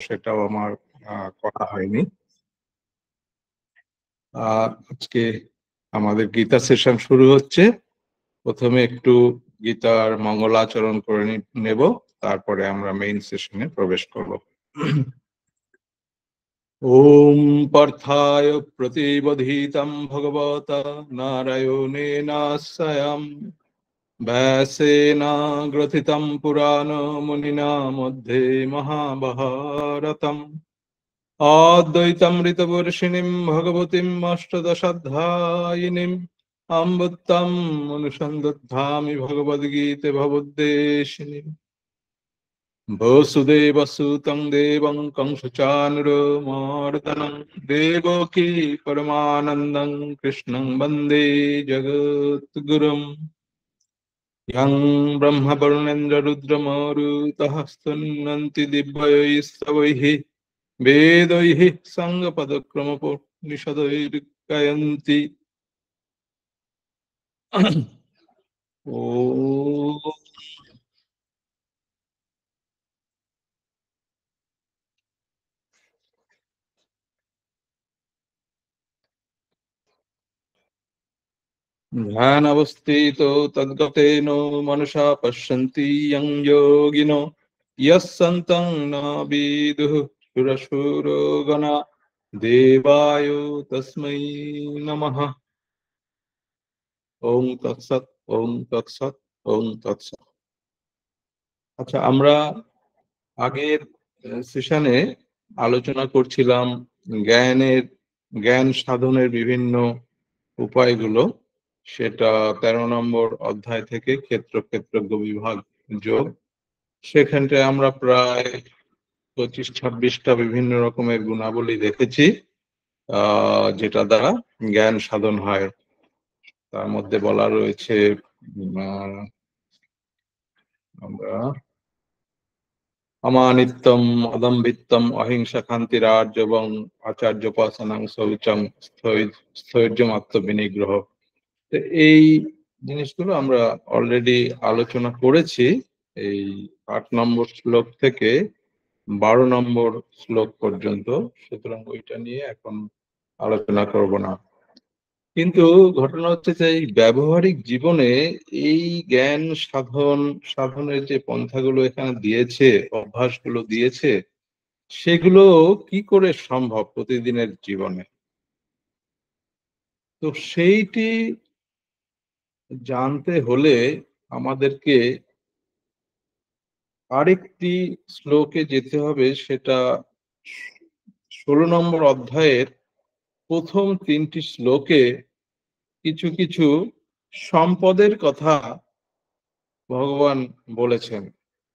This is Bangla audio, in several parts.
সেটাও আমার করা হয়নি। আজকে আমাদের গীতা সেশন শুরু হচ্ছে। প্রথমে একটু গীতার মঙ্গলাচরণ করে নেব, তারপরে আমরা মেইন সেশনে প্রবেশ করব। ওম পার্থায় প্রতিবধিতং ভগবতা নারায়ণেন স্বয়ং ব্যাসেন গ্রথিতং পুরাণমুনিনা মধ্যে মহাভারতম অদ্বৈতামৃতবর্ষিণীম ভগবতীম অষ্টাদশাধ্যায়িনীম অমৃতম অনুসন্ধামি ভগবদ্গীতে ভগবদ্দেশিনীম বসুদেবসুतं দেবং कंसचानूरमर्दनं देवकी परमानन्दं कृष्णं वन्दे जगद्गुरुम् यं ब्रह्मवरुणेन्द्ररुद्रमरुतः स्तुन्वन्ति दिव्यैस्तवैः वेदैः साङ्गपदक्रमोपनिषदैर्गायन्ति ॐ ध्यानावस्थितो तद्गतेन मनसा पश्यन्ति यं योगिनो यस्सन्तं न विदुः सुरसुरगणा देवाय तस्मै नमः। ওম তৎসৎ, ওম তৎসৎ, ওম তৎসৎ। আচ্ছা, আমরা আগের সেশনে আলোচনা করছিলাম জ্ঞান সাধনের বিভিন্ন উপায়গুলো। সেটা 13 নম্বর অধ্যায় থেকে ক্ষেত্র বিভাগ যোগ। সেখানটায় আমরা প্রায় 25-26টা বিভিন্ন রকমের গুণাবলী দেখেছি যেটা দ্বারা জ্ঞান সাধন হয়। তার মধ্যে বলা রয়েছে আমরা অমানিত্যম, অদম্ভিত্যম, অহিংসা, ক্ষান্তিরাজ এবং আচার্যোপাসনাং শৌচং, স্থৈর্যম, আত্মবিনিগ্রহ। এই জিনিসগুলো আমরা অলরেডি আলোচনা করেছি এই 8 নম্বর শ্লোক থেকে 12 নম্বর শ্লোক পর্যন্ত। সুতরাং ওইটা নিয়ে এখন আলোচনা করব না। কিন্তু ঘটনা হচ্ছে যে এই ব্যবহারিক জীবনে এই জ্ঞান সাধনের যে পন্থাগুলো এখানে দিয়েছে, অভ্যাসগুলো দিয়েছে, সেগুলো কি করে সম্ভব প্রতিদিনের জীবনে? তো সেইটি জানতে হলে আমাদেরকে আরেকটি শ্লোকে যেতে হবে। সেটা 16 নম্বর অধ্যায়ের প্রথম 3টি শ্লোকে কিছু কিছু সম্পদের কথা ভগবান বলেছেন।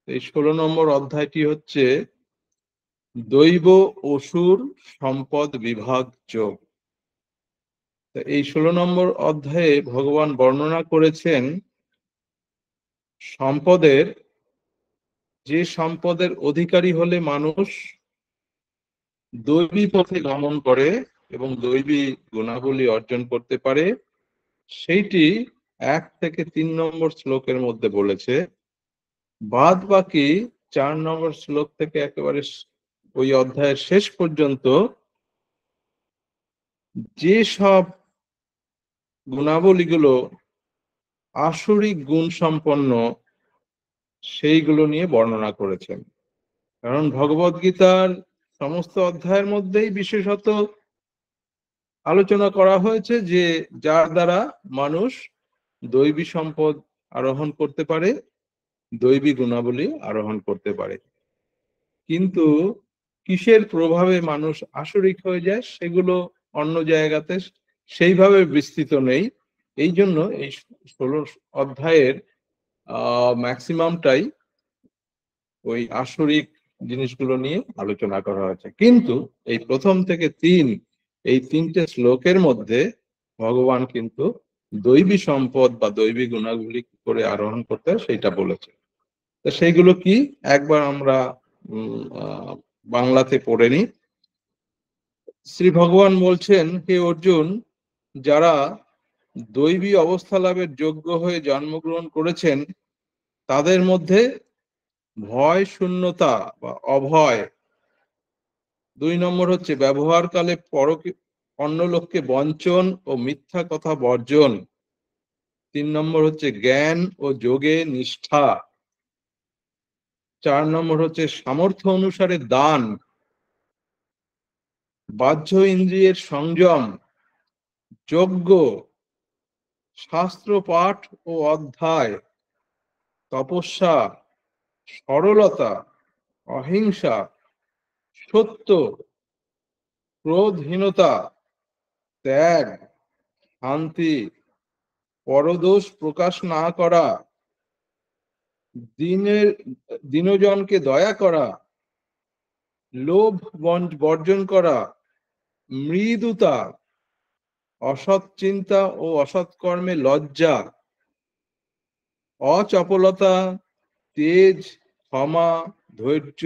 এই 16 নম্বর অধ্যায়টি হচ্ছে দৈব অসুর সম্পদ বিভাগ যোগ। এই 16 নম্বর অধ্যায়ে ভগবান বর্ণনা করেছেন যে সম্পদের অধিকারী হলে মানুষ দৈবী পথে গমন করে এবং দৈবী গুণাবলী অর্জন করতে পারে, সেইটি 1 থেকে 3 নম্বর শ্লোকের মধ্যে বলেছে। বাদ বাকি 4 নম্বর শ্লোক থেকে একেবারে ওই অধ্যায়ের শেষ পর্যন্ত যে সব গুণাবলীগুলো আসরিক গুণ সম্পন্ন সেইগুলো নিয়ে বর্ণনা করেছেন। কারণ ভগবদ গীতার সমস্ত অধ্যায়ের মধ্যেই বিশেষত আলোচনা করা হয়েছে যে যার দ্বারা মানুষ দৈবী সম্পদ আরোহণ করতে পারে, দৈবী গুণাবলী আরোহণ করতে পারে। কিন্তু কিসের প্রভাবে মানুষ আসরিক হয়ে যায় সেগুলো অন্য জায়গাতে সেইভাবে বিস্তৃত নেই। এই জন্য এই 16 অধ্যায়ের ম্যাক্সিমামটাই ওই আসরিক জিনিসগুলো নিয়ে আলোচনা করা হয়েছে। কিন্তু এই প্রথম থেকে 3 এই 3টে শ্লোকের মধ্যে ভগবান কিন্তু দৈবী সম্পদ বা দৈবী গুণাবলী কি করে আরোহণ করতে হয় সেইটা বলেছে। তো সেইগুলো কি একবার আমরা বাংলাতে পড়ে নিই। শ্রী ভগবান বলছেন, হে অর্জুন, যারা দৈবী অবস্থা লাভের যোগ্য হয়ে জন্মগ্রহণ করেছেন তাদের মধ্যে ভয় শূন্যতা বা অভয় 2 নম্বর হচ্ছে ব্যবহারকালে অন্য লোককে বঞ্চন ও মিথ্যা কথা বর্জন। 3 নম্বর হচ্ছে জ্ঞান ও যোগে নিষ্ঠা। 4 নম্বর হচ্ছে সামর্থ্য অনুসারে দান। বাহ্য ইন্দ্রিয়ের সংযম, যজ্ঞ, শাস্ত্র পাঠ ও অধ্যায়, তপস্যা, সরলতা, অহিংসা, সত্য, ক্রোধহীনতা, ত্যাগ, শান্তি, পরদোষ প্রকাশ না করা, দীনজনকে দয়া করা, লোভ বর্জন করা, মৃদুতা, অসৎ চিন্তা ও অসৎ কর্মে লজ্জা, অচপলতা, তেজ, ক্ষমা, ধৈর্য,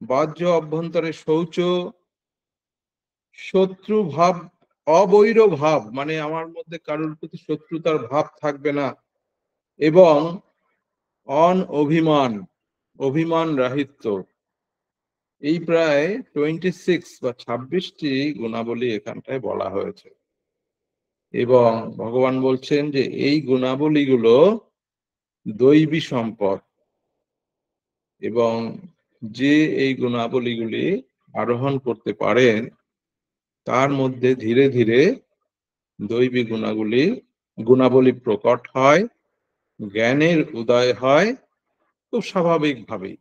বাহ্য অভ্যন্তরে শৌচ, শত্রু ভাব, অবৈর ভাব মানে আমার মধ্যে কারোর প্রতি শত্রুতার ভাব থাকবে না, এবং অভিমান রাহিত্য। এই প্রায় 26 বা 26টি গুণাবলী এখানটায় বলা হয়েছে, এবং ভগবান বলছেন যে এই গুণাবলীগুলো দৈবী সম্পদ, এবং যে এই গুণাবলীগুলি আরোহণ করতে পারেন তার মধ্যে ধীরে ধীরে দৈবী গুণাবলী প্রকট হয়, জ্ঞানের উদয় হয় খুব স্বাভাবিকভাবেই।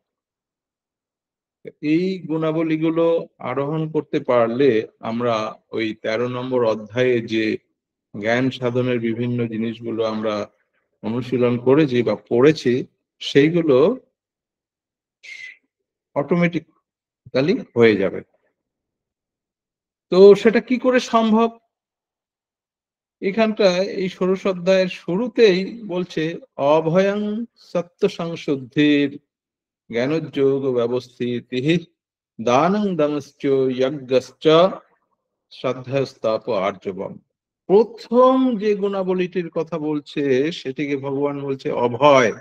এই গুণাবলীগুলো আরোহণ করতে পারলে আমরা ওই 13 নম্বর অধ্যায়ে যে জ্ঞান সাধনের বিভিন্ন জিনিসগুলো আমরা অনুশীলন করেছি বা পড়েছি সেইগুলো অটোমেটিক্যালি হয়ে যাবে। তো সেটা কি করে সম্ভব? এখানটায় এই ষোড়শ অধ্যায়ের শুরুতেই বলছে অভয়ং সত্য সংশুদ্ধির জ্ঞানোযোগ ব্যবস্থিতি দানং দমশ্চ যজ্ঞশ্চ শ্রদ্ধাস্তাপ আর্জবম। প্রথম যে গুণাবলীটির কথা বলছে সেটিকে ভগবান বলছে অভয়।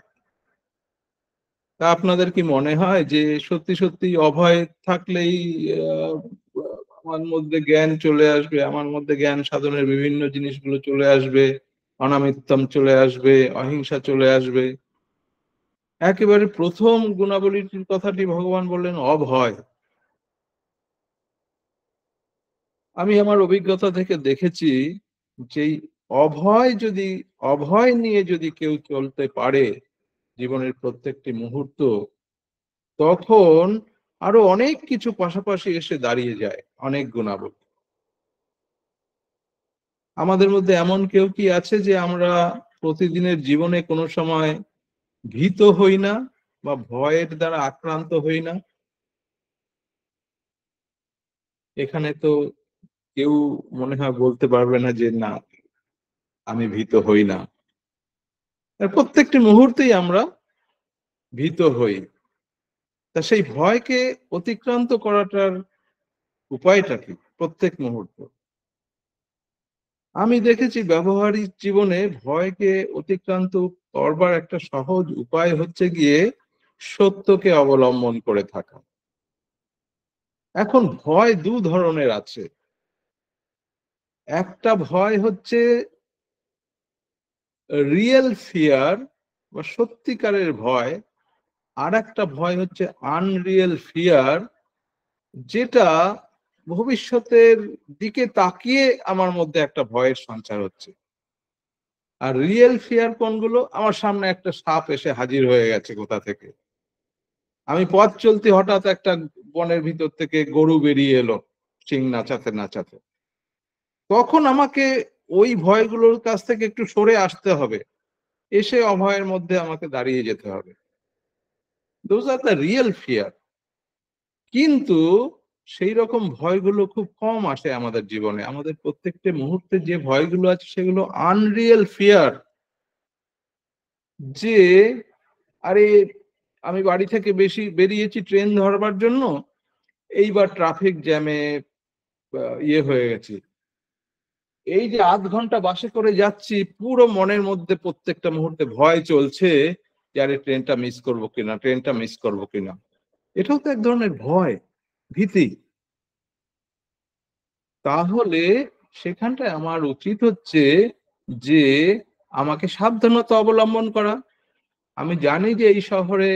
তা আপনাদের কি মনে হয় যে সত্যি সত্যি অভয় থাকলেই আমার মধ্যে জ্ঞান চলে আসবে, আমার মধ্যে জ্ঞান সাধনের বিভিন্ন জিনিসগুলো চলে আসবে, অনামিত্তম চলে আসবে, অহিংসা চলে আসবে? একেবারে প্রথম গুণাবলীটির কথাটি ভগবান বললেন অভয়। আমি আমার অভিজ্ঞতা থেকে দেখেছি যে অভয় নিয়ে যদি কেউ চলতে পারে জীবনের প্রত্যেকটি মুহূর্ত, তখন আরো অনেক কিছু পাশাপাশি এসে দাঁড়িয়ে যায়, অনেক গুণাবলী। আমাদের মধ্যে এমন কেউ কি আছে যে আমরা প্রতিদিনের জীবনে কোনো সময় ভীত হই না বা ভয়ের দ্বারা আক্রান্ত হই না? এখানে তো কেউ মনে হয় বলতে পারবে না যে না, আমি ভীত হই না। প্রত্যেকটি মুহূর্তেই আমরা ভীত হই। তা সেই ভয়কে অতিক্রান্ত করাটার উপায়টা কি? প্রত্যেক মুহূর্ত আমি দেখেছি ব্যবহারিক জীবনে ভয়কে অতিক্রান্ত করবার একটা সহজ উপায় হচ্ছে গিয়ে সত্যকে অবলম্বন করে থাকা। এখন ভয় দু ধরনের আছে। একটা ভয় হচ্ছে রিয়েল ফিয়ার বা সত্যিকারের ভয়, আর একটা ভয় হচ্ছে আনরিয়েল ফিয়ার, যেটা ভবিষ্যতের দিকে তাকিয়ে আমার মধ্যে একটা ভয়ের সঞ্চার হচ্ছে। আর রিয়েল ফিয়ার কোনগুলো? আমার সামনে একটা সাপ এসে হাজির হয়ে গেছে কোথা থেকে, আমি পথ চলতে হঠাৎ একটা বনের ভিতর থেকে গরু বেরিয়ে এলো শিং নাচাতে নাচাতে, তখন আমাকে ওই ভয়গুলোর কাছ থেকে একটু সরে আসতে হবে, এসে অভয়ের মধ্যে আমাকে দাঁড়িয়ে যেতে হবে। Those are the real fear. কিন্তু সেই রকম ভয়গুলো খুব কম আসে আমাদের জীবনে। আমাদের প্রত্যেকটা মুহূর্তে যে ভয়গুলো আছে সেগুলো আনরিয়েল ফিয়ার। যে আরে আমি বাড়ি থেকে বেরিয়েছি ট্রেন ধরবার জন্য, এইবার ট্রাফিক জ্যামে ইয়ে হয়ে গেছি, এই যে আধ ঘন্টা বাসে করে যাচ্ছি, পুরো মনের মধ্যে প্রত্যেকটা মুহূর্তে ভয় চলছে যে আরে ট্রেনটা মিস করবো কিনা, ট্রেনটা মিস করবো কিনা। এটাও তো এক ধরনের ভয়, ভীতি। তাহলে সেখানটায় আমার উচিত হচ্ছে যে আমাকে সাবধানতা অবলম্বন করা। আমি জানি যে এই শহরে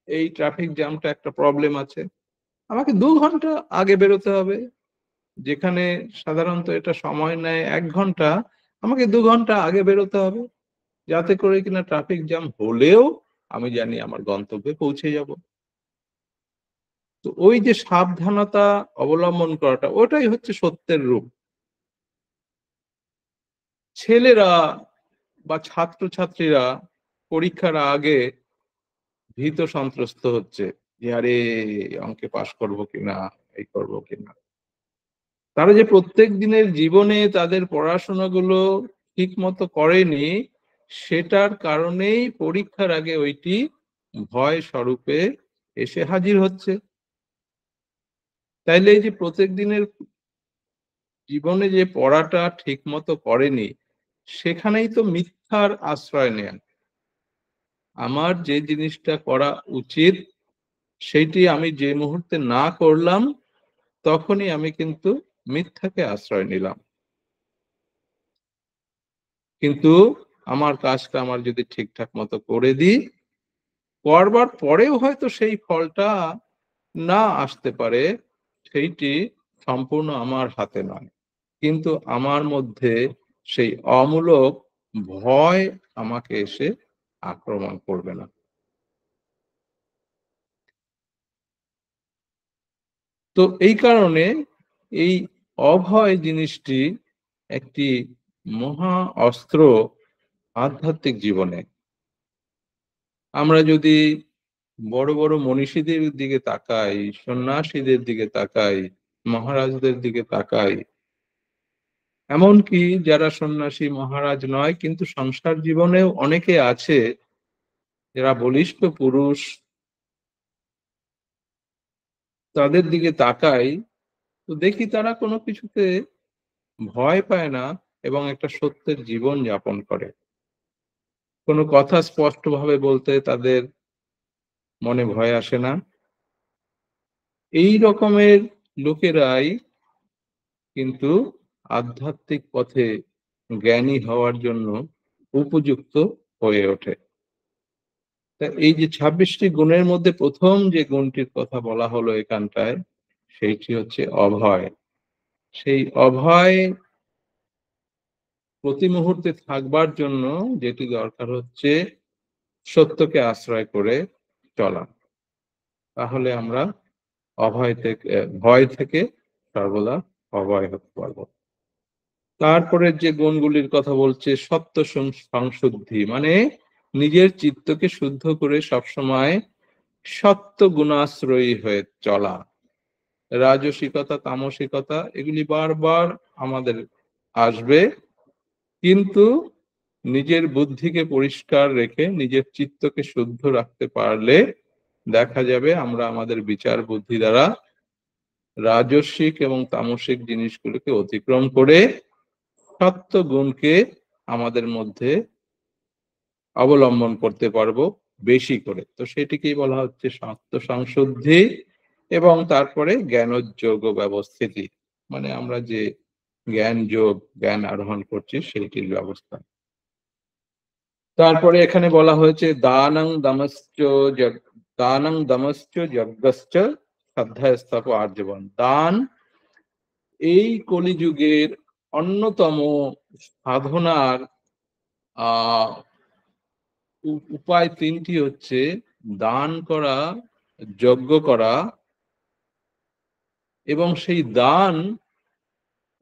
এই ট্রাফিক জ্যামটা একটা প্রবলেম আছে। আমাকে ২ ঘন্টা আগে বেরোতে হবে। যেখানে সাধারণত এটা সময় নেয় ১ ঘন্টা, আমাকে ২ ঘন্টা আগে বেরোতে হবে। যাতে করে কিনা ট্রাফিক জ্যাম হলেও আমি জানি আমার গন্তব্যে পৌঁছে যাব। তো ওই যে সাবধানতা অবলম্বন করাটা ওটাই হচ্ছে সত্যের রূপ। ছেলেরা বা ছাত্রছাত্রীরা পরীক্ষার আগে ভীত সন্ত্রস্ত হচ্ছে যে, "আরে অঙ্কে পাস করব কিনা, এই করব কিনা।" তারা যে প্রত্যেক দিনের জীবনে তাদের পড়াশোনাগুলো ঠিকমতো করেনি, সেটার কারণেই পরীক্ষার আগে ওইটি ভয় স্বরূপে এসে হাজির হচ্ছে। তাইলে এই যে প্রত্যেক দিনের জীবনে যে পড়াটা ঠিকমতো করেনি, সেখানেই তো মিথ্যার আশ্রয় নেয়া। আমার যে জিনিসটা করা উচিত, সেইটি আমি যে মুহূর্তে না করলাম, তখনই আমি কিন্তু মিথ্যাকে আশ্রয় নিলাম। কিন্তু আমার কাজটা আমার যদি ঠিকঠাক মতো করে দিই, করবার পরেও হয়তো সেই ফলটা না আসতে পারে, সেইটি সম্পূর্ণ আমার হাতে নয়। কিন্তু আমার মধ্যে সেই অমূলক ভয় আমাকে এসে আক্রমণ করবে না। তো এই কারণে এই অভয় জিনিসটি একটি মহা অস্ত্র আধ্যাত্মিক জীবনে। আমরা যদি বড়, বড় মনীষীদের দিকে তাকাই, সন্ন্যাসীদের দিকে তাকাই, মহারাজদের দিকে তাকাই, এমনকি যারা সন্ন্যাসী মহারাজ নয় কিন্তু সংসার জীবনেও অনেকে আছে যারা বলিষ্ঠ পুরুষ, তাদের দিকে তাকাই তো দেখি তারা কোনো কিছুতে ভয় পায় না এবং একটা সত্যের জীবন যাপন করে। কোনো কথা স্পষ্টভাবে বলতে তাদের মনে ভয় আসে না। এই রকমের লোকেরাই কিন্তু আধ্যাত্মিক পথে জ্ঞানী হওয়ার জন্য উপযুক্ত হয়ে ওঠে। তা এই যে ২৬ টি গুণের মধ্যে ১ম যে গুণটির কথা বলা হলো এখানটায়, সেইটি হচ্ছে অভয়। সেই অভয় প্রতি মুহূর্তে থাকবার জন্য যেটি দরকার হচ্ছে সত্যকে আশ্রয় করে চলা। তাহলে আমরা ভয় থেকে সর্বদা অভয় হতে পারবো। তারপরের যে গুণগুলির কথা বলছে সত্য সংশুদ্ধি মানে নিজের চিত্তকে শুদ্ধ করে সবসময় সত্য গুণাশ্রয়ী হয়ে চলা। রাজসিকতা, তামসিকতা এগুলি বারবার আমাদের আসবে। কিন্তু নিজের বুদ্ধিকে পরিষ্কার রেখে নিজের চিত্তকে শুদ্ধ রাখতে পারলে দেখা যাবে আমরা আমাদের বিচার বুদ্ধি দ্বারা রাজস্বিক এবং তামসিক জিনিসগুলোকে অতিক্রম করে সত্য গুণকে আমাদের মধ্যে অবলম্বন করতে পারবো বেশি করে। তো সেটিকেই বলা হচ্ছে সত্য সংশুদ্ধি এবং তারপরে জ্ঞানযোগ ব্যবস্থিতি। মানে আমরা যে জ্ঞান আরোহণ করছি সেইটির ব্যবস্থা। তারপরে এখানে বলা হয়েছে দানং দমশ্চ যজ্ঞশ্চ শ্রদ্ধায় স্তপ আর্জবন। দান এই কলিযুগের অন্যতম সাধনার আহ উপায় ৩টি হচ্ছে দান করা, যজ্ঞ করা এবং সেই দান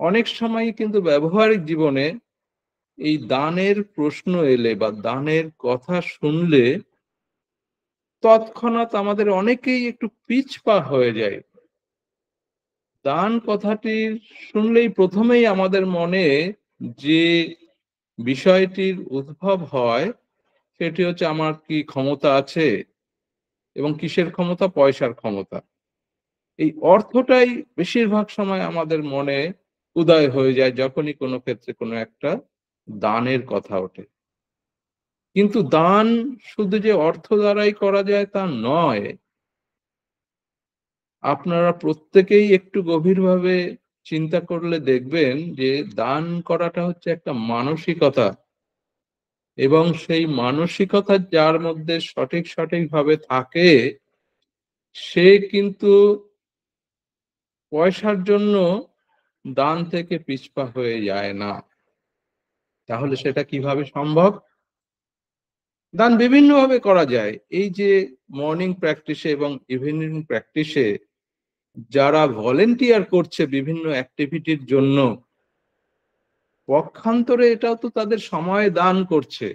অনেক সময় কিন্তু ব্যবহারিক জীবনে এই দানের প্রশ্ন এলে বা দানের কথা শুনলে তৎক্ষণাৎ আমাদের অনেকেই একটু পিছপা হয়ে যায়। দান কথাটি শুনলেই প্রথমেই আমাদের মনে যে বিষয়টির উদ্ভব হয় সেটি হচ্ছে আমার কি ক্ষমতা আছে এবং কিসের ক্ষমতা? পয়সার ক্ষমতা। এই অর্থটাই বেশিরভাগ সময় আমাদের মনে উদয় হয়ে যায় যখনই কোনো ক্ষেত্রে কোনো একটা দানের কথা ওঠে। কিন্তু দান শুধু যে অর্থ দ্বারাই করা যায় তা নয়। আপনারা প্রত্যেকেই একটু গভীরভাবে চিন্তা করলে দেখবেন যে দান করাটা হচ্ছে একটা মানসিকতা, এবং সেই মানসিকতা যার মধ্যে সঠিকভাবে থাকে, সে কিন্তু পয়সার জন্য দান থেকে পিছপা হয়ে যায় না। তাহলে সেটা কিভাবে সম্ভব? দান বিভিন্নভাবে করা যায়। এই যে মর্নিং প্র্যাকটিসে এবং ইভিনিং প্র্যাকটিসে যারা ভলেন্টিয়ার করছে বিভিন্ন অ্যাক্টিভিটির জন্য, পক্ষান্তরে এটাও তো তাদের সময় দান করছে।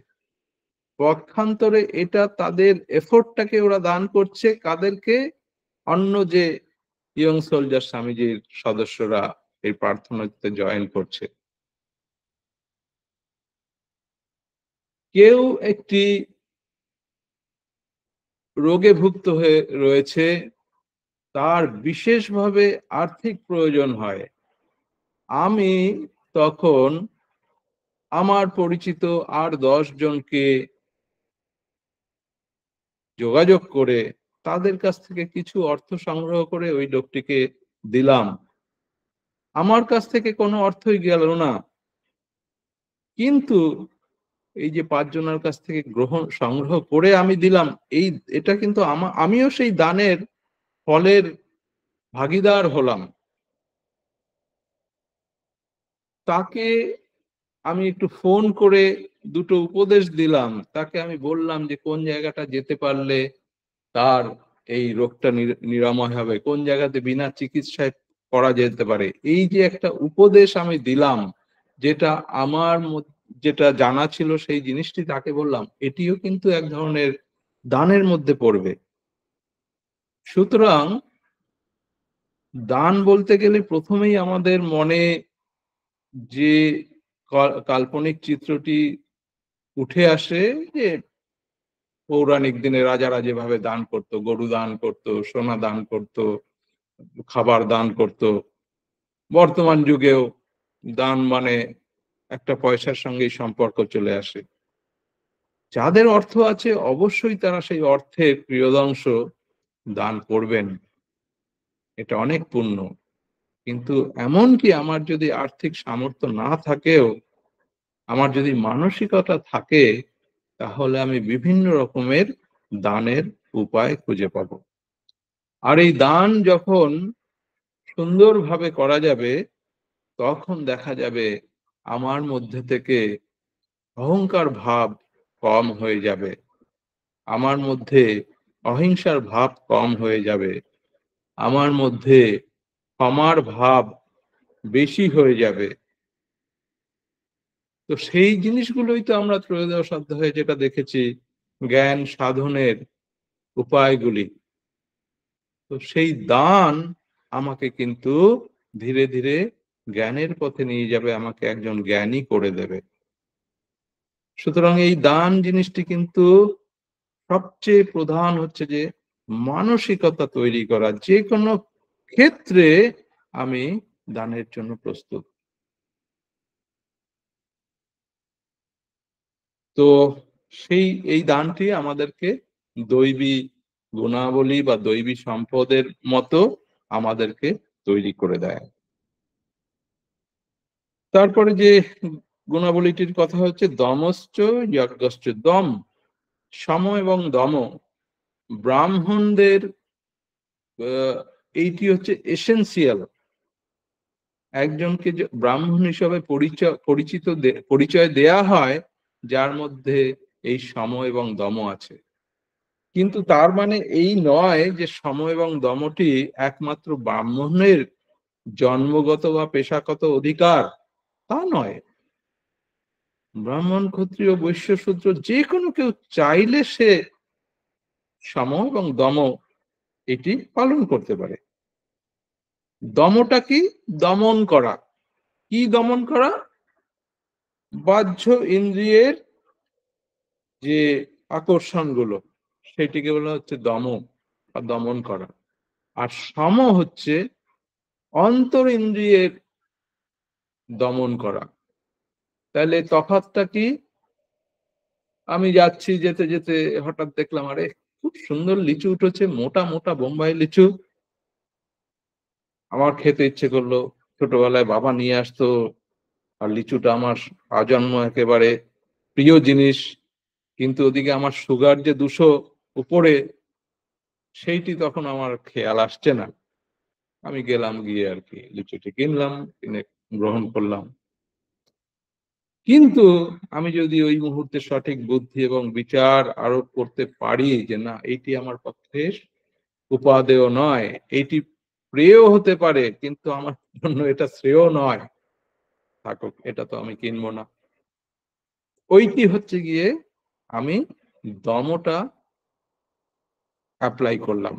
পক্ষান্তরে এটা তাদের এফোর্টটাকে ওরা দান করছে কাদেরকে? অন্য যে ইয়ং সোলজার স্বামীজির সদস্যরা এই প্রার্থনাতে জয়েন করছে। কেউ একটি রোগে ভুক্ত হয়ে রয়েছে, তার বিশেষভাবে আর্থিক প্রয়োজন হয়। আমি তখন আমার পরিচিত আর ১০ জনকে যোগাযোগ করে তাদের কাছ থেকে কিছু অর্থ সংগ্রহ করে ওই লোকটিকে দিলাম। আমার কাছ থেকে কোনো অর্থই গেল না। কিন্তু এই যে ৫ জনের কাছ থেকে সংগ্রহ করে আমি দিলাম, এটা কিন্তু আমিও সেই দানের ফলের ভাগীদার হলাম। তাকে আমি একটু ফোন করে দুটো উপদেশ দিলাম। তাকে আমি বললাম যে কোন জায়গাটা যেতে পারলে তার এই রোগটা নিরাময় হবে, কোন জায়গাতে বিনা চিকিৎসায় করা যেতে পারে। এই যে একটা উপদেশ আমি দিলাম, যেটা আমার যেটা জানা ছিল সেই জিনিসটি তাকে বললাম, এটিও কিন্তু এক ধরনের দানের মধ্যে পড়বে। সুতরাং দান বলতে গেলে প্রথমেই আমাদের মনে যে কাল্পনিক চিত্রটি উঠে আসে যে পৌরাণিক দিনে রাজারা যেভাবে দান করত, গরু দান করত, সোনা দান করত, খাবার দান করত। বর্তমান যুগেও দান মানে একটা পয়সার সঙ্গেই সম্পর্ক চলে আসে। যাদের অর্থ আছে অবশ্যই তারা সেই অর্থের প্রিয়দাংশ দান করবেন। এটা অনেক পুণ্য। কিন্তু এমনকি আমার যদি আর্থিক সামর্থ্য না থাকেও, আমার যদি মানসিকতা থাকে, তাহলে আমি বিভিন্ন রকমের দানের উপায় খুঁজে পাবো। আর এই দান যখন সুন্দরভাবে করা যাবে, তখন দেখা যাবে আমার মধ্যে থেকে অহংকার ভাব কম হয়ে যাবে। আমার মধ্যে অহিংসার ভাব কম হয়ে যাবে। আমার মধ্যে ক্ষমার ভাব বেশি হয়ে যাবে। তো সেই জিনিসগুলোই তো আমরা ত্রয়োদশ অধ্যায়ে যেটা দেখেছি, জ্ঞান সাধনের উপায়গুলি। তো সেই দান আমাকে কিন্তু ধীরে ধীরে জ্ঞানের পথে নিয়ে যাবে, আমাকে একজন জ্ঞানী করে দেবে। সুতরাং এই দান জিনিসটি কিন্তু সবচেয়ে প্রধান হচ্ছে যে মানসিকতা তৈরি করা। যে কোনো ক্ষেত্রে আমি দানের জন্য প্রস্তুত। তো এই দানটি আমাদেরকে দৈবী গুণাবলী বা দৈবী সম্পদের মতো আমাদেরকে তৈরি করে দেয়। তারপরে যে গুণাবলীটির কথা হচ্ছে দমশ্চ যজ্ঞশ্চ। দম, সম এবং দম ব্রাহ্মণদের এইটি হচ্ছে এসেনশিয়াল। একজনকে ব্রাহ্মণ হিসেবে পরিচয় দেয়া হয় যার মধ্যে এই সম এবং দম আছে। কিন্তু তার মানে এই নয় যে সম এবং দমটি একমাত্র ব্রাহ্মণের জন্মগত বা পেশাগত অধিকার, তা নয়। ব্রাহ্মণ, ক্ষত্রিয়, বৈশ্য, শূদ্র যে কোনো কেউ চাইলে সে সম এবং দম এটি পালন করতে পারে। দমটা কি? দমন করা। কি দমন করা? বাহ্য ইন্দ্রিয়ের যে আকর্ষণগুলো, সেটিকে বলা হচ্ছে দম বা দমন করা। আর সম হচ্ছে অন্তর ইন্দ্রিয়ের দমন করা। তাহলে তফাৎটা কি? আমি যাচ্ছি, যেতে যেতে হঠাৎ দেখলাম, আরে খুব সুন্দর লিচু উঠেছে, মোটা মোটা বোম্বাই লিচু। আমার খেতে ইচ্ছে করলো, ছোটবেলায় বাবা নিয়ে আসতো, আর লিচুটা আমার আজন্ম একেবারে প্রিয় জিনিস। কিন্তু ওদিকে আমার সুগার যে 200 উপরে, সেইটি তখন আমার খেয়াল আসছে না। আমি গেলাম, গিয়ে আর কি লিচুটি কিনলাম, কিনে গ্রহণ করলাম। কিন্তু আমি যদি ওই মুহূর্তে সঠিক বুদ্ধি এবং বিচার আরোপ করতে পারি যে না, এইটি আমার পক্ষে উপাদেয় নয়, এইটি প্রিয় হতে পারে কিন্তু আমার জন্য এটা শ্রেয় নয়, থাকুক, এটা তো আমি কিনবো না। ওইটি হচ্ছে গিয়ে আমি দমটা অ্যাপ্লাই করলাম।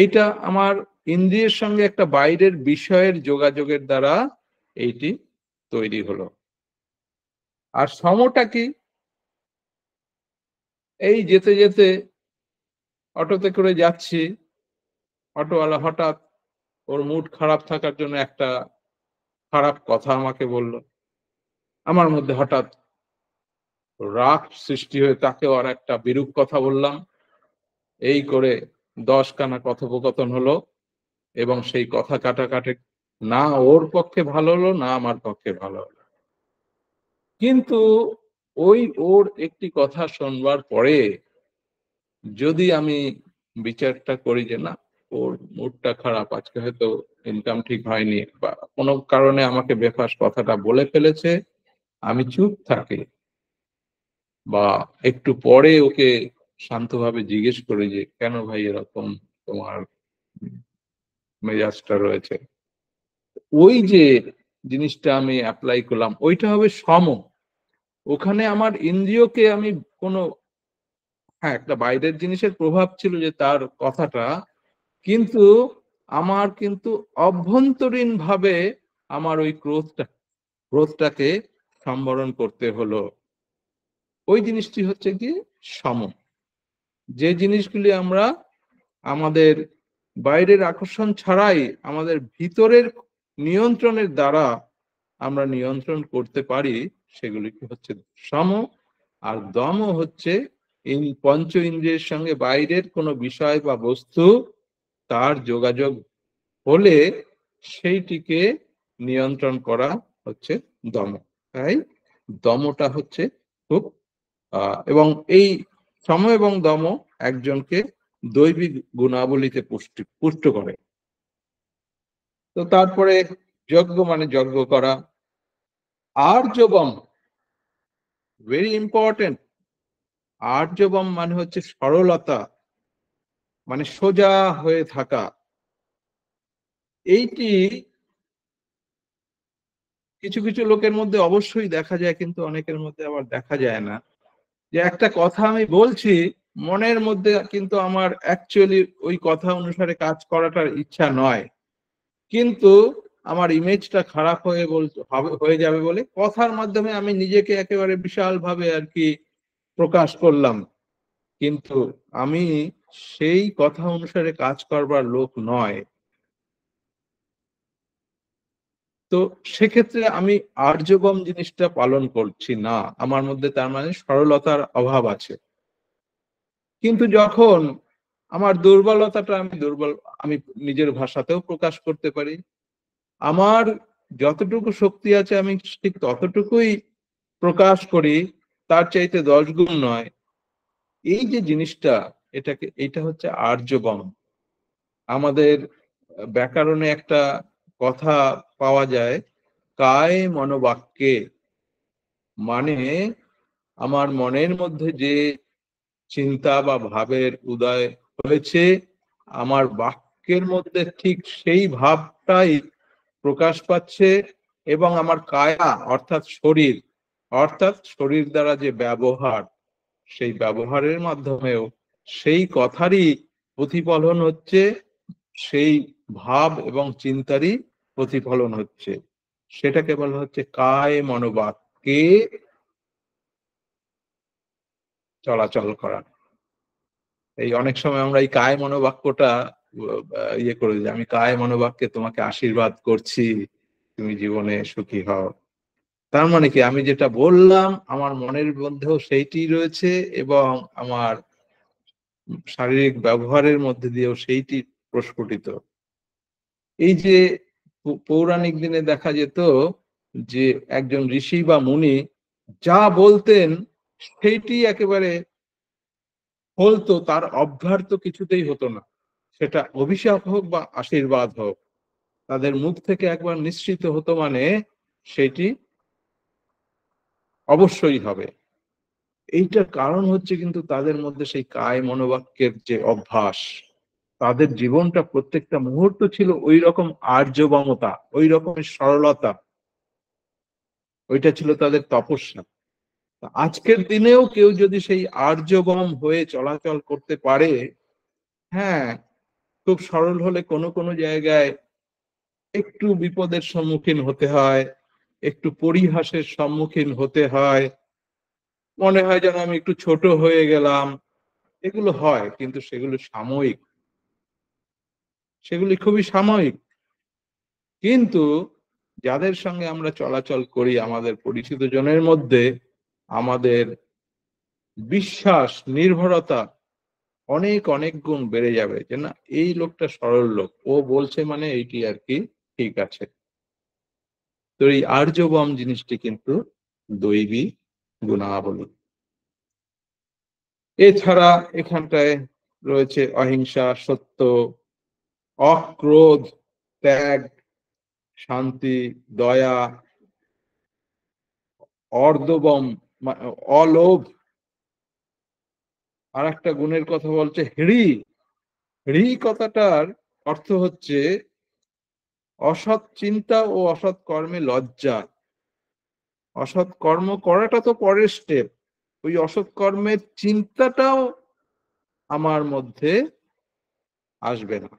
এইটা আমার ইন্দ্রিয়ের সঙ্গে একটা বাইরের বিষয়ের যোগাযোগের দ্বারা এইটি তৈরি হলো। আর সমটা কি? এই যেতে যেতে অটোতে করে যাচ্ছি, অটোওয়ালা হঠাৎ ওর মুড খারাপ থাকার জন্য একটা খারাপ কথা আমাকে বলল। আমার মধ্যে হঠাৎ রাগ সৃষ্টি হয়ে তাকেও আর একটা বিরূপ কথা বললাম। এই করে 10 খানা কথোপকথন হলো, এবং সেই কথা কাটাকাটি না ওর পক্ষে ভালো হলো, না আমার পক্ষে ভালো হলো। কিন্তু ওই ওর একটি কথা শুনবার পরে যদি আমি বিচারটা করি যে না, ওর মুডটা খারাপ, আজকে হয়তো ইনকাম ঠিক হয়নি বা কোনো কারণে আমাকে বেফাস কথাটা বলে ফেলেছে, আমি চুপ থাকি বা একটু পরে ওকে শান্তভাবে জিজ্ঞেস করি যে কেন ভাই এরকম তোমার মেজাজটা রয়েছে, ওই যে জিনিসটা আমি অ্যাপ্লাই করলাম ওইটা হবে সম। ওখানে আমার ইন্দ্রিয়কে আমি কোনো, হ্যাঁ, একটা বাইরের জিনিসের প্রভাব ছিল যে তার কথাটা, কিন্তু আমার কিন্তু অভ্যন্তরীণ ভাবে আমার ওই ক্রোধটাকে সম্বরণ করতে হলো। ওই জিনিসটি হচ্ছে কি সম। যে জিনিসগুলি আমরা আমাদের বাইরের আকর্ষণ ছাড়াই আমাদের ভিতরের নিয়ন্ত্রণের দ্বারা আমরা নিয়ন্ত্রণ করতে পারি, সেগুলি হচ্ছে সম। আর দম হচ্ছে এই পঞ্চ ইন্দ্রিয়ের সঙ্গে বাইরের কোনো বিষয় বা বস্তু তার যোগাযোগ হলে সেইটিকে নিয়ন্ত্রণ করা হচ্ছে দম। তাই দমটা হচ্ছে খুব এবং এই সম এবং দম একজনকে দৈবিক গুণাবলীতে পুষ্ট করে। তো তারপরে যজ্ঞ মানে যজ্ঞ করা। আর্যবম, ভেরি ইম্পর্টেন্ট। আর্যবম মানে হচ্ছে সরলতা, মানে সোজা হয়ে থাকা। এইটি কিছু কিছু লোকের মধ্যে অবশ্যই দেখা যায়, কিন্তু অনেকের মধ্যে আবার দেখা যায় না। যে একটা কথা আমি বলছি, মনের মধ্যে কিন্তু আমার অ্যাকচুয়ালি ওই কথা অনুসারে কাজ করাটার ইচ্ছা নয়, কিন্তু আমার ইমেজটা খারাপ হয়ে যাবে বলে কথার মাধ্যমে আমি নিজেকে একেবারে বিশাল ভাবে আর কি প্রকাশ করলাম, কিন্তু আমি সেই কথা অনুসারে কাজ করবার লোক নয়। তো সেক্ষেত্রে আমি আর্যবম জিনিসটা পালন করছি না, আমার মধ্যে তার মানে সরলতার অভাব আছে। কিন্তু যখন আমার দুর্বলতাটা আমি নিজের ভাষাতেও প্রকাশ করতে পারি, আমার যতটুকু শক্তি আছে আমি ঠিক ততটুকুই প্রকাশ করি, তার চাইতে 10 গুণ নয়। এই যে জিনিসটা, এটা হচ্ছে আর্যবম। আমাদের ব্যাকরণে একটা কথা পাওয়া যায়, কায় মনোবাক্যে, মানে আমার মনের মধ্যে যে চিন্তা বা ভাবের উদয় হয়েছে, আমার বাক্যের মধ্যে ঠিক সেই ভাবটাই প্রকাশ পাচ্ছে, এবং আমার কায়া অর্থাৎ শরীর দ্বারা যে ব্যবহার, সেই ব্যবহারের মাধ্যমেও সেই কথারই প্রতিফলন হচ্ছে, সেই ভাব এবং চিন্তারই প্রতিফলন হচ্ছে। সেটাকে বলা হচ্ছে কায় মনোবাক্যে চলাচল করা। এই অনেক সময় আমরা এই কায় মনোবাক্যটা ইয়ে করে যে আমি কায় মনোবাক্যে তোমাকে আশীর্বাদ করছি, তুমি জীবনে সুখী হও। তার মানে কি, আমি যেটা বললাম আমার মনের মধ্যেও সেইটি রয়েছে, এবং আমার শারীরিক ব্যবহারের মধ্যে দিয়েও সেইটি প্রস্ফুটিত। এই যে পৌরাণিক দিনে দেখা যেত যে একজন ঋষি বা মুনি যা বলতেন সেইটি একেবারে বলতো, তার অভ্যার্থ কিছুতেই হতো না। সেটা অভিশাপ হোক বা আশীর্বাদ হোক, তাদের মুখ থেকে একবার নিশ্চিত হতো মানে সেটি অবশ্যই হবে। এইটার কারণ হচ্ছে কিন্তু তাদের মধ্যে সেই কায় মনোবাক্যের যে অভ্যাস, তাদের জীবনটা প্রত্যেকটা মুহূর্ত ছিল ওই রকম আর্যবমতা, ওই রকমের সরলতা, ওইটা ছিল তাদের তপস্যা। আজকের দিনেও কেউ যদি সেই আর্যবম হয়ে চলাচল করতে পারে, হ্যাঁ, খুব সরল হলে কোনো কোনো জায়গায় একটু বিপদের সম্মুখীন হতে হয়, একটু পরিহাসের সম্মুখীন হতে হয়, মনে হয় যেন আমি একটু ছোট হয়ে গেলাম, এগুলো হয়, কিন্তু সেগুলো সাময়িক, সেগুলি খুবই সাময়িক। কিন্তু যাদের সঙ্গে আমরা চলাচল করি, আমাদের পরিচিত জনের মধ্যে আমাদের বিশ্বাস, নির্ভরতা অনেক অনেক গুণ বেড়ে যাবে, যে না, এই লোকটা সরল লোক, ও বলছে মানে এইটি আর কি ঠিক আছে। তো এই আর্যবম জিনিসটি কিন্তু দৈবী গুণাবলী। এছাড়া এখানটায় রয়েছে অহিংসা, সত্য, অক্রোধ, ত্যাগ, শান্তি, দয়া, অর্দবম, অলোভ। আর একটা গুণের কথা বলছে হ্রি। হ্রি কথাটার অর্থ হচ্ছে অসৎ চিন্তা ও অসৎ কর্মে লজ্জা। অসৎ কর্ম করাটা তো পরের স্টেপ, ওই অসৎ কর্মের চিন্তাটাও আমার মধ্যে আসবে না।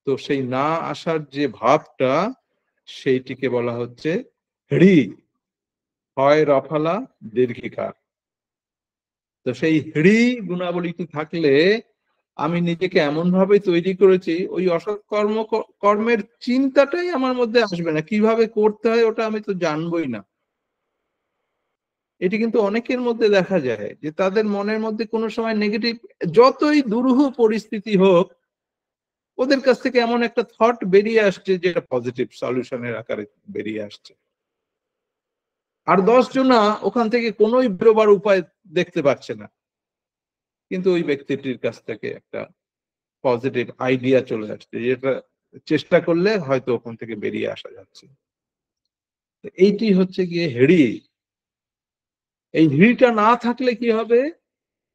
তো সেই না আসার যে ভাবটা, সেইটিকে বলা হচ্ছে হ্রি, হয় রফালা দীর্ঘিকার। তো সেই হ্রি গুণাবলীটি থাকলে আমি নিজেকে এমন ভাবে তৈরি করেছি, ওই অসৎ কর্মের চিন্তাটাই আমার মধ্যে আসবে না। কিভাবে করতে হয় ওটা আমি তো জানবই না। এটি কিন্তু অনেকের মধ্যে দেখা যায় যে তাদের মনের মধ্যে কোনো সময় নেগেটিভ, যতই দুরূহ পরিস্থিতি হোক, ওদের কাছ থেকে এমন একটা থট বেরিয়ে আসছে যেটা পজিটিভ সলিউশনের আকারে বেরিয়ে আসছে। আর 10 জনা ওখান থেকে কোনোই বেরোবার উপায় দেখতে পাচ্ছে না, কিন্তু ওই ব্যক্তিটির কাছ থেকে একটা পজিটিভ আইডিয়া চলে আসছে, যেটা চেষ্টা করলে হয়তো ওখান থেকে বেরিয়ে আসা যাচ্ছে। এইটি হচ্ছে গিয়ে হেড়ি। এই হিড়িটা না থাকলে কি হবে,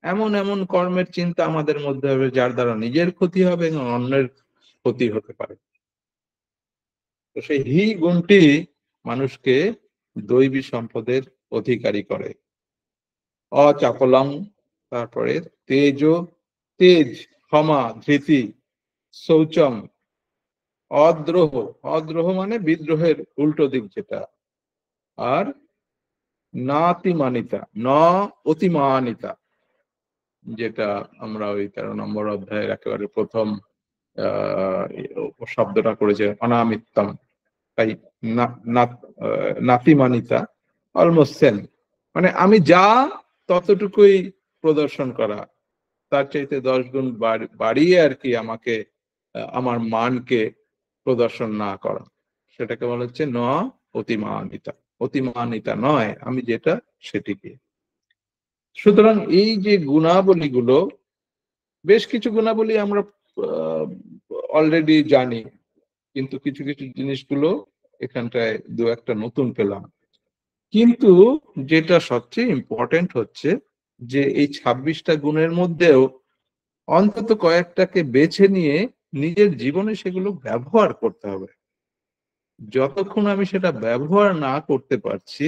এমন এমন কর্মের চিন্তা আমাদের মধ্যে হবে যার দ্বারা নিজের ক্ষতি হবে এবং অন্যের ক্ষতি হতে পারে। তো সেই হি গুণটি মানুষকে দৈবী সম্পদের অধিকারী করে। অচাপলং, তারপরে তেজ, তেজ, ক্ষমা, ধৃতি, শৌচম, অদ্রোহ, অদ্রোহ মানে বিদ্রোহের উল্টো দিক যেটা, আর নাতিমানিতা, ন অতিমানিতা, যেটা আমরা ওই 13 নম্বর অধ্যায়ের একেবারে প্রথম শব্দটা করেছে অনামিত্তম। তাই নাতিমানিতা অলমোস্ট সেম, মানে আমি যা ততটুকুই প্রদর্শন করা, তার চাইতে 10 গুণ বাড়িয়ে আর কি আমাকে আমার মানকে প্রদর্শন না করা, সেটাকে বলা হচ্ছে ন অতিমানিতা। অতিমানিতা নয়, আমি যেটা সেটিকে। সুতরাং এই যে গুণাবলীগুলো, বেশ কিছু গুণাবলী আমরা অলরেডি জানি, কিন্তু কিছু কিছু জিনিসগুলো এখানটায় দু একটা নতুন পেলাম। কিন্তু যেটা সবচেয়ে ইম্পর্টেন্ট হচ্ছে যে এই 26টা গুণের মধ্যেও অন্তত কয়েকটাকে বেছে নিয়ে নিজের জীবনে সেগুলো ব্যবহার করতে হবে। যতক্ষণ আমি সেটা ব্যবহার না করতে পারছি,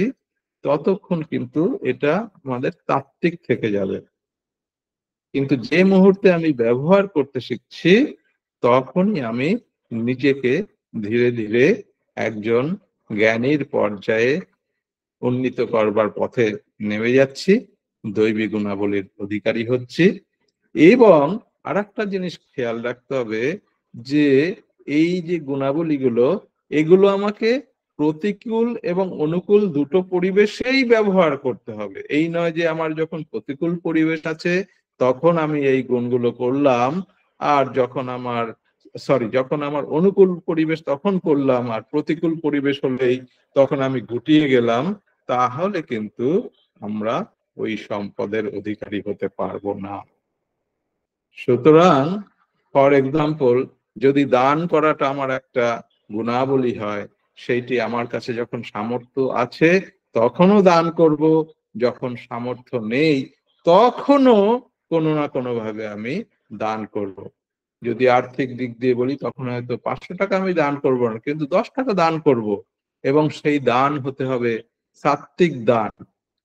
ততক্ষণ কিন্তু এটা আমাদের তাত্ত্বিক থেকে যাবে। কিন্তু যে মুহূর্তে আমি ব্যবহার করতে শিখছি, তখনই আমি নিজেকে ধীরে ধীরে একজন জ্ঞানীর পর্যায়ে উন্নীত করবার পথে নেমে যাচ্ছি, দৈবী গুণাবলীর অধিকারী হচ্ছি। এবং আরেকটা জিনিস খেয়াল রাখতে হবে যে এই যে গুণাবলীগুলো, এগুলো আমাকে প্রতিকূল এবং অনুকূল দুটো পরিবেশেই ব্যবহার করতে হবে। এই নয় যে আমার যখন প্রতিকূল পরিবেশ আছে তখন আমি এই গুণগুলো করলাম, আর যখন আমার সরি, যখন আমার অনুকূল পরিবেশ তখন করলাম, আর প্রতিকূল পরিবেশ হলেই তখন আমি গুটিয়ে গেলাম, তাহলে কিন্তু আমরা ওই সম্পদের অধিকারী হতে পারবো না। সুতরাং ফর এক্সাম্পল, যদি দান করাটা আমার একটা গুণাবলী হয়, সেইটি আমার কাছে যখন সামর্থ্য আছে তখনও দান করব, যখন সামর্থ্য নেই তখনও কোনো না কোনো ভাবে আমি দান করব। যদি আর্থিক দিক দিয়ে বলি, তখন হয়তো 500 টাকা আমি দান করব না, কিন্তু 10 টাকা দান করব, এবং সেই দান হতে হবে সাত্ত্বিক দান।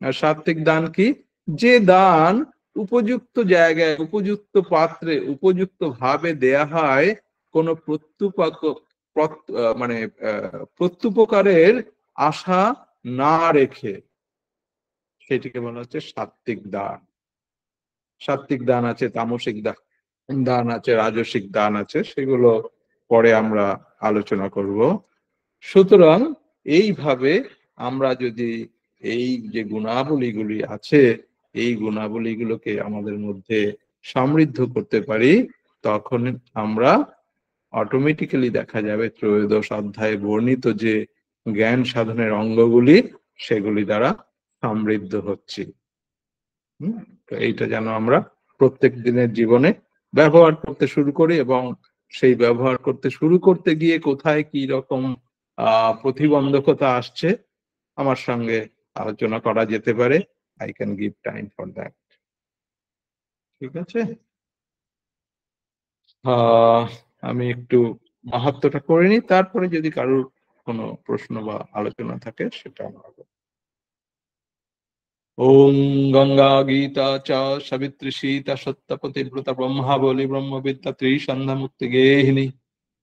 আর সাত্ত্বিক দান কি? যে দান উপযুক্ত জায়গায়, উপযুক্ত পাত্রে, উপযুক্ত ভাবে দেয়া হয়, কোন মানে প্রত্যুপকারের আশা না রেখে, সেটিকে বলা হচ্ছে সাত্ত্বিক দান। সাত্ত্বিক দান আছে, তামসিক দান আছে, রাজসিক দান আছে, সেগুলো পরে আমরা আলোচনা করব। সুতরাং এইভাবে আমরা যদি এই যে গুণাবলীগুলি আছে, এই গুণাবলীগুলোকে আমাদের মধ্যে সমৃদ্ধ করতে পারি, তখন আমরা অটোমেটিক্যালি দেখা যাবে ত্রয়োদশ অধ্যায়ে বর্ণিত যে জ্ঞান সাধনের অঙ্গগুলি, সেগুলি দ্বারা সমৃদ্ধ হচ্ছে। তো এইটা যেন আমরা প্রত্যেক দিনের জীবনে ব্যবহার করতে শুরু করি, এবং সেই ব্যবহার করতে শুরু করতে গিয়ে কোথায় কি রকম প্রতিবন্ধকতা আসছে আমার সঙ্গে আলোচনা করা যেতে পারে। I can give time for that. ঠিক আছে, আমি একটু মাহাত্ম্যটা করে নিই, তারপরে যদি কারোর কোনো প্রশ্ন বা আলোচনা থাকে সেটা আমরা। ওম গঙ্গা গীতা চ সাবিত্রী সীতা সত্যপতিব্রত ব্রহ্মাবলী ব্রহ্মবিদ্যা ত্রিসন্ধ্যা মুক্তি গেহিনী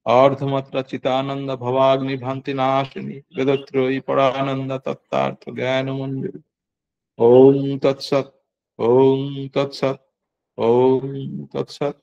अर्धमात्रा चितानंद भवाग्नि भ्रांति नाशिनी वेदत्रयी परानंद तत्तार्थ ज्ञान मंजरी। ओम तत्सत, ओम तत्सत, ओम तत्सत।